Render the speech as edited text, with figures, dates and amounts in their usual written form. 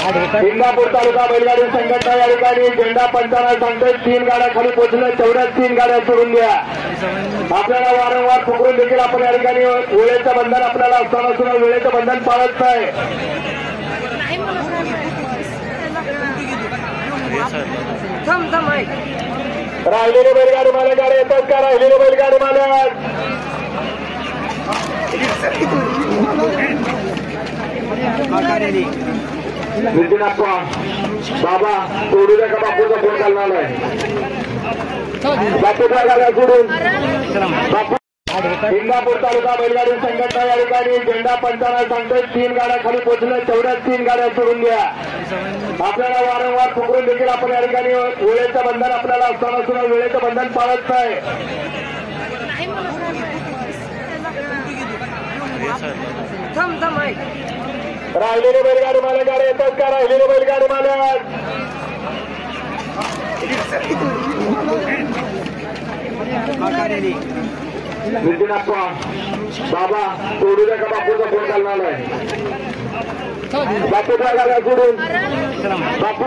इंदापूर तालुका बैलगाडी संघटना या ठिकाणी झेंडा पंचांना सांगतोय 3 गाड्या खाली पोहोचल्या, तेवढ्याच 3 गाड्या सोडून द्या। आपल्याला वारंवार पकडून देखील आपण या ठिकाणी वेळेचं बंधन आपल्याला असताना सुद्धा वेळेचं बंधन पाळत नाही। राहिलेले बैलगाडी मालक गाडी येतात का? राहिलेले बैलगाडी मालक नितीन अप्पा बाबा सोडू द्या का? बापूचा फोन चालणार आहे, बापूचा गाड्या सोडून बापू। इंदापूर तालुका बैलगाडी संघटना या ठिकाणी झेंडा पंचांना सांगतोय 3 गाड्या खाली पोहोचल्या, तेवढ्याच 3 गाड्या सोडून द्या। आपल्याला वारंवार पकडून देखील आपण या ठिकाणी वेळेचं बंधन आपल्याला असताना सुद्धा वेळेचं बंधन पाळत नाही। राहिलेले बैलगाडी मालक गाडी येतात का? राहिलेले बैलगाडी मालक नितीन अप्पा बाबा सोडू द्या का? बापूचा फोन चालणार आहे, बापूचा गाड्या सोडून बापू।